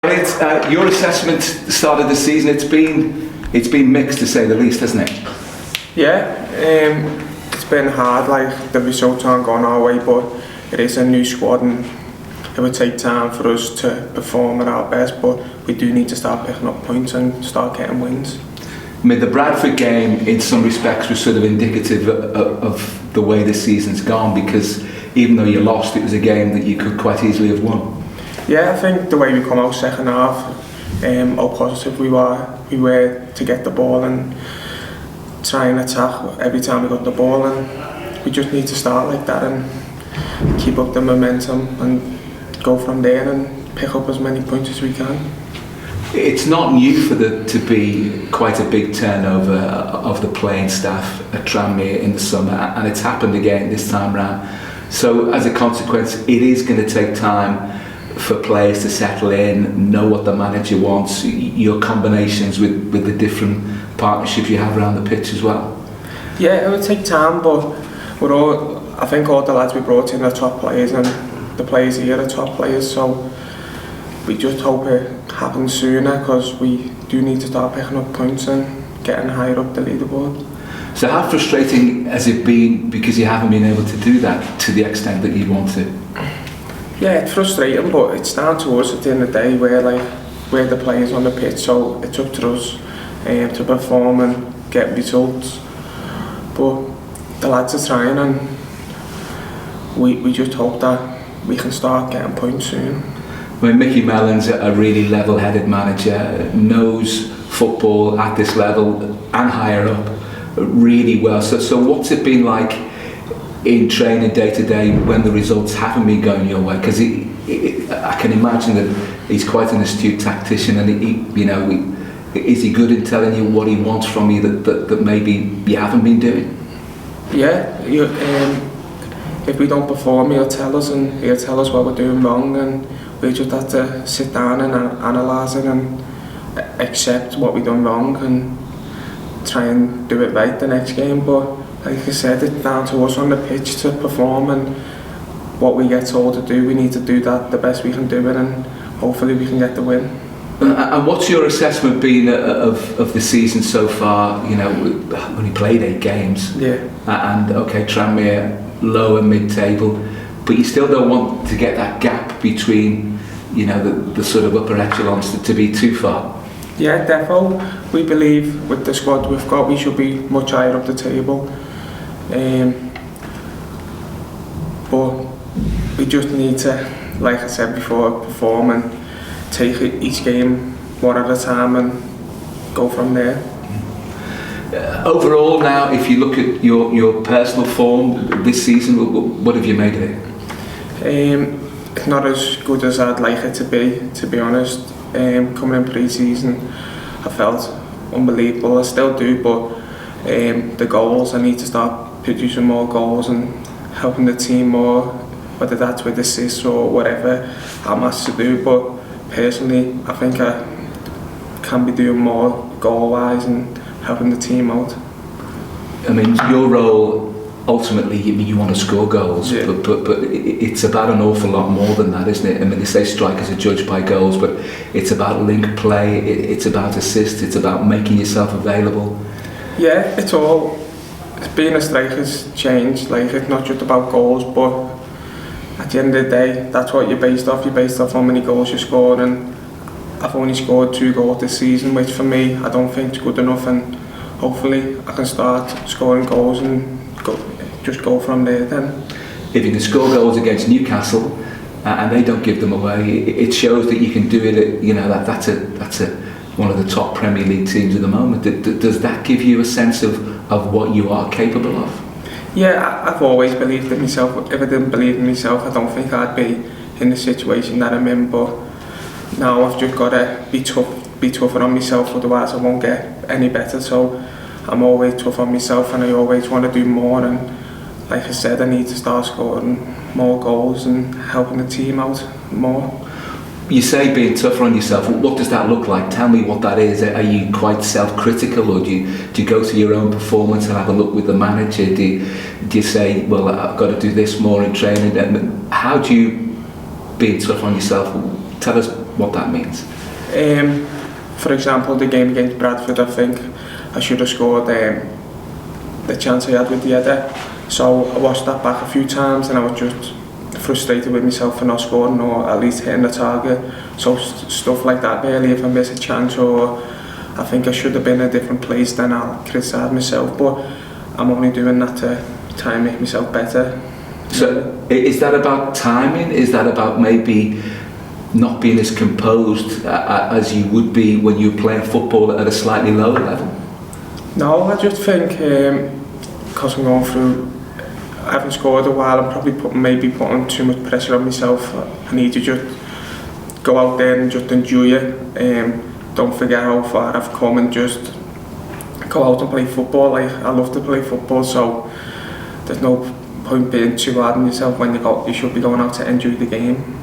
Your assessment at the start of the season, it's been mixed to say the least, hasn't it? Yeah, it's been hard, like the results aren't going our way, but it is a new squad and it would take time for us to perform at our best, but we do need to start picking up points and start getting wins. I mean, the Bradford game in some respects was sort of indicative of the way this season's gone, because even though you lost, it was a game that you could quite easily have won. Yeah, I think the way we come out second half, how positive we were to get the ball and try and attack every time we got the ball, and we just need to start like that and keep up the momentum and go from there and pick up as many points as we can. It's not new for there to be quite a big turnover of the playing staff at Tranmere in the summer, and it's happened again this time round. So as a consequence, it is going to take time for players to settle in, know what the manager wants, your combinations with the different partnerships you have around the pitch as well. Yeah, it would take time, but I think all the lads we brought in are top players, and the players here are top players, so we just hope it happens sooner, because we do need to start picking up points and getting higher up the leaderboard. So how frustrating has it been because you haven't been able to do that to the extent that you want to? Yeah, it's frustrating, but it's down to us at the end of the day. We're the players on the pitch, so it's up to us to perform and get results. But the lads are trying, and we just hope that we can start getting points soon. I mean, Mickey Mellon's a really level-headed manager, knows football at this level and higher up really well. So what's it been like in training day to day when the results haven't been going your way? Because I can imagine that he's quite an astute tactician, and is he good in telling you what he wants from you that maybe you haven't been doing? Yeah, if we don't perform, he'll tell us, and he'll tell us what we're doing wrong, and we just have to sit down and analyse it and accept what we've done wrong and try and do it right the next game. But like I said, it's down to us on the pitch to perform, and what we get told to do, we need to do that the best we can do it, and hopefully we can get the win. And what's your assessment been of the season so far? You know, we only played 8 games. Yeah. And okay, Tranmere lower mid-table, but you still don't want to get that gap between, the sort of upper echelons to be too far. Yeah, definitely. We believe with the squad we've got, we should be much higher up the table. But we just need to, like I said before, perform and take each game one at a time and go from there. Overall now, if you look at your personal form this season, what have you made of it? It's not as good as I'd like it to be honest. Coming in pre-season, I felt unbelievable. I still do, but the goals, I need to start producing more goals and helping the team more, whether that's with assists or whatever I'm asked to do. But personally, I think I can be doing more goal-wise and helping the team out. I mean, your role, ultimately, you want to score goals, yeah. but it's about an awful lot more than that, isn't it? I mean, they say strikers are judged by goals, but it's about link play, it's about assist, it's about making yourself available. Yeah, being a striker's changed. Like, it's not just about goals, but at the end of the day, that's what you're based off. You're based off how many goals you scored, and I've only scored 2 goals this season, which for me, I don't think is good enough, and hopefully I can start scoring goals and just go from there then. If you can score goals against Newcastle and they don't give them away, it shows that you can do it. That's one of the top Premier League teams at the moment. Does that give you a sense of what you are capable of? Yeah, I've always believed in myself. If I didn't believe in myself, I don't think I'd be in the situation that I'm in. But now I've just got to be tougher on myself, otherwise I won't get any better. So I'm always tough on myself, and I always want to do more. And like I said, I need to start scoring more goals and helping the team out more. You say being tougher on yourself. What does that look like? Tell me what that is. Are you quite self-critical, or do you go to your own performance and have a look with the manager? Do you say, well, I've got to do this more in training? And how do you being tough on yourself? Tell us what that means. For example, the game against Bradford, I think I should have scored the chance I had with the header. So I watched that back a few times and I was just frustrated with myself for not scoring or at least hitting the target. So stuff like that really, if I miss a chance or I think I should have been in a different place, then I'll criticise myself, but I'm only doing that to try and make myself better. So is that about timing? Is that about maybe not being as composed as you would be when you're playing football at a slightly lower level? No, I just think because I'm going through, I haven't scored a while, I'm probably putting too much pressure on myself. I need to just go out there and just enjoy it. Don't forget how far I've come and just go out and play football. Like, I love to play football, so there's no point being too hard on yourself when you should be going out to enjoy the game.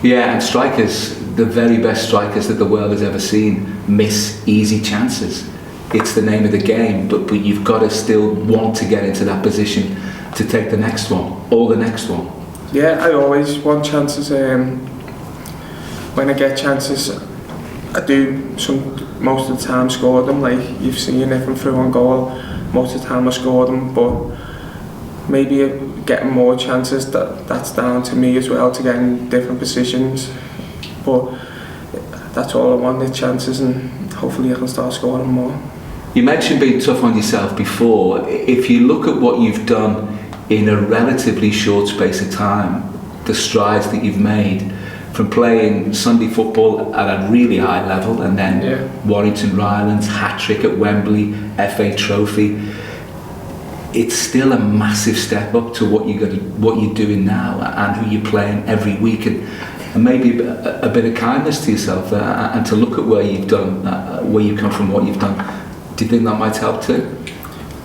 Yeah, and strikers, the very best strikers that the world has ever seen, miss easy chances. It's the name of the game, but you've got to still want to get into that position to take the next one, or the next one. Yeah, I always want chances. When I get chances, I do most of the time score them. Like you've seen, if I'm through on goal, most of the time I score them, but maybe getting more chances, that's down to me as well, to get in different positions. But that's all I want, the chances, and hopefully I can start scoring more. You mentioned being tough on yourself before. If you look at what you've done in a relatively short space of time, the strides that you've made from playing Sunday football at a really high level and then Warrington Rylands, hat-trick at Wembley, FA Trophy, it's still a massive step up to what you're doing now and who you're playing every week, and maybe a bit of kindness to yourself and to look at where you've done, where you come from, what you've done. Do you think that might help too?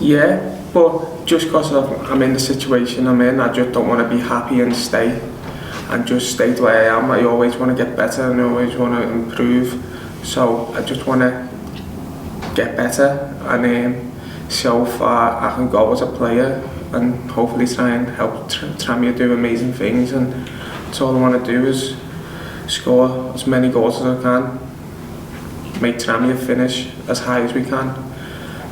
Yeah, but just because I'm in the situation I'm in, I just don't want to be happy and stay the way I am. I always want to get better and I always want to improve. So I just want to get better and see how far I can go as a player, and hopefully try and help Tranmere do amazing things. And that's all I want to do, is score as many goals as I can, make Tranmere finish as high as we can,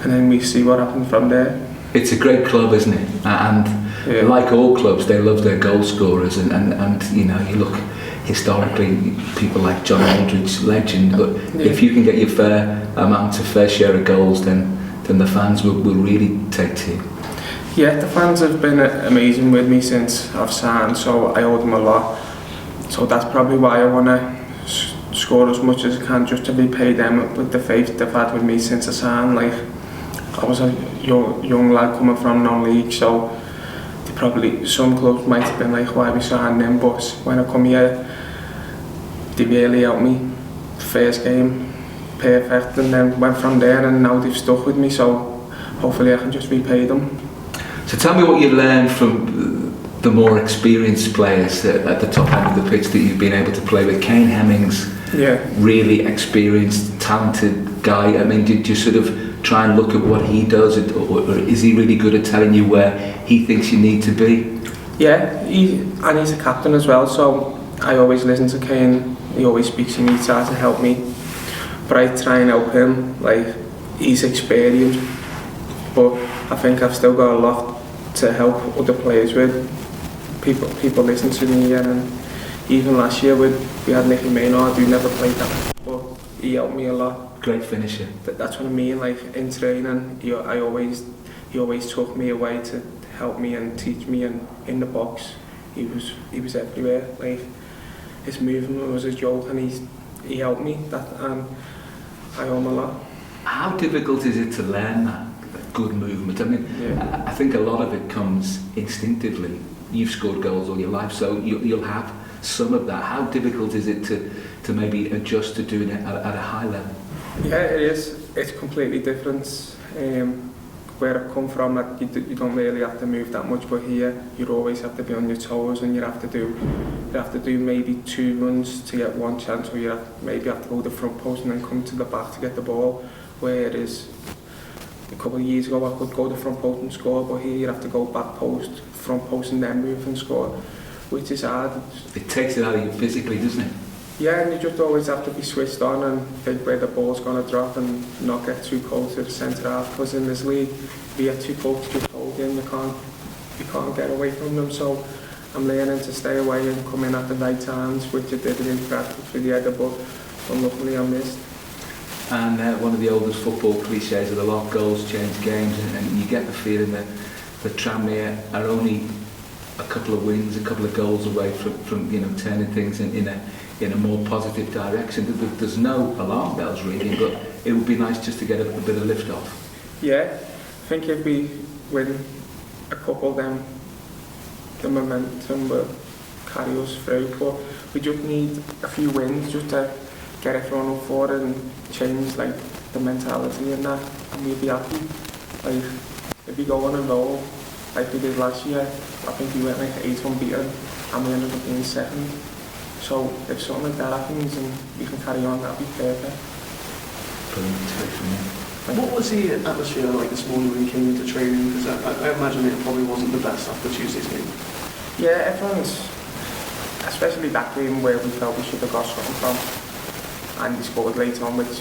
and then we see what happens from there. It's a great club, isn't it? And like all clubs, they love their goal scorers, and you know, you look historically, people like John Aldridge, legend, but if you can get your fair share of goals, then the fans will really take to you. Yeah, the fans have been amazing with me since I've signed, so I owe them a lot. So that's probably why I want to score as much as I can, just to repay them with the faith they've had with me since I signed. Like, I was a young lad coming from non-league, so some clubs might have been like, why we signed them, but when I come here, they really helped me. First game, perfect, and then went from there, and now they've stuck with me, so hopefully I can just repay them. So tell me what you learned from the more experienced players at the top end of the pitch that you've been able to play with. Kane Hemmings, really experienced, talented guy. I mean, did you sort of try and look at what he does, or is he really good at telling you where he thinks you need to be? Yeah, and he's a captain as well, so I always listen to Kane. He always speaks to me, tries to help me, but I try and help him. Like, he's experienced, but I think I've still got a lot to help other players with. People listen to me, and even last year we had Nicky Maynard, who never played that, but he helped me a lot. Great finisher. That's what I mean. Like, in training, he always took me away to help me and teach me, and in the box he was everywhere. Like, his movement was a joke, and he helped me. And I owe him a lot. How difficult is it to learn that good movement? I mean, I think a lot of it comes instinctively. You've scored goals all your life, so you'll have some of that. How difficult is it to maybe adjust to doing it at a high level? Yeah, it is. It's completely different. Where I come from, you don't really have to move that much, but here you always have to be on your toes, and you have to do maybe 2 runs to get one chance, or you maybe have to go to the front post and then come to the back to get the ball. Where it is, a couple of years ago I could go to the front post and score, but here you have to go back post, front post, and then move and score, which is hard. It takes it out of you physically, doesn't it? Yeah, and you just always have to be switched on and think where the ball's going to drop and not get too close to the centre half, because in this league, if you get too close to hold in, you can't get away from them. So I'm learning to stay away and come in at the right times, which I did in practice with the header, but unluckily I missed. And one of the oldest football cliches of the lot, goals change games, and you get the feeling that Tranmere are only a couple of wins, a couple of goals away from turning things in a more positive direction. There's no alarm bells really, but it would be nice just to get a bit of lift off. Yeah, I think if we win a couple, then the momentum will carry us through. But we just need a few wins just to get everyone up for it and change the mentality and that, and we'll be happy. If we go on a roll like we did last year, I think we went 8 unbeaten and we ended up being 2nd. So if something like that happens and we can carry on, that'd be perfect. What was the atmosphere like this morning when you came into training? Because I imagine it probably wasn't the best after Tuesday's game. Yeah, everyone's, especially that game where we felt we should have got something from, and he scored late on, which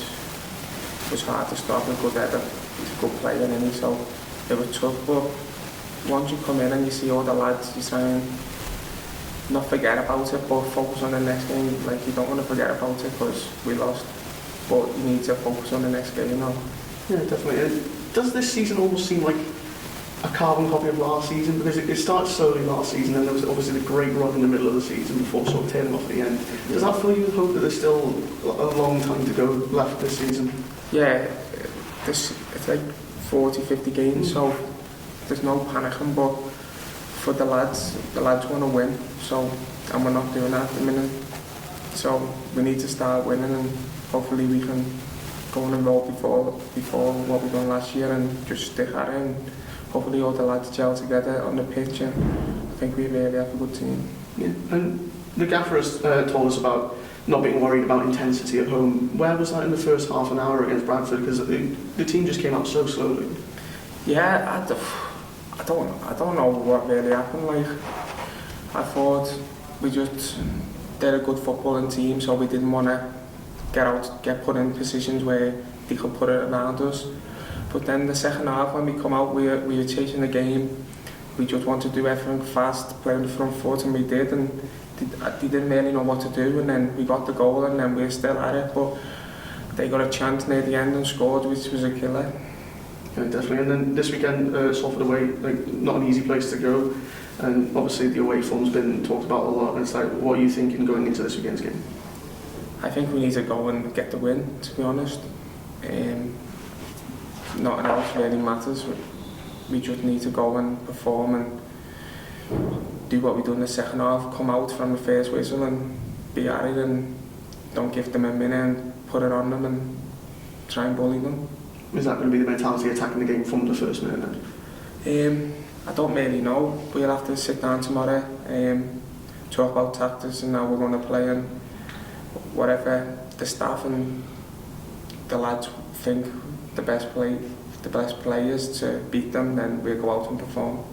was hard to stop. A good header, he's a good player, and so it was tough. But once you come in and you see all the lads, you try and not forget about it, but focus on the next game. You don't want to forget about it because we lost, but you need to focus on the next game now. Yeah, definitely. And does this season almost seem like a carbon copy of last season? Because it started slowly last season, and there was obviously the great run in the middle of the season before sort of tailing off at the end. Does that fill you with hope that there's still a long time to go left this season? Yeah, it's 40-50 games, so there's no panicking, but for the lads want to win, and we're not doing that at the minute. So we need to start winning, and hopefully we can go on and roll before what we done last year and just stick at it, and hopefully all the lads gel together on the pitch, and I think we really have a good team. Yeah, and the gaffer has told us about not being worried about intensity at home. Where was that in the first half an hour against Bradford? Because the team just came out so slowly. Yeah, I don't know what really happened. I thought we just did a good footballing team, so we didn't want to get put in positions where they could put it around us. But then the second half, when we come out, we were chasing the game. We just wanted to do everything fast, play on the front foot, and we did. And they didn't really know what to do. And then we got the goal, and then we were still at it. But they got a chance near the end and scored, which was a killer. Yeah, definitely. And then this weekend, Salford away, not an easy place to go. And obviously the away form's been talked about a lot. And it's what are you thinking going into this weekend's game? I think we need to go and get the win, to be honest. Nothing else really matters. We just need to go and perform and do what we do in the second half, come out from the first whistle and be at it, and don't give them a minute and put it on them and try and bully them. Is that going to be the mentality attacking the game from the first minute then? I don't really know. We'll have to sit down tomorrow, talk about tactics and how we're going to play, and whatever the staff and the lads think the best players to beat them, then we'll go out and perform.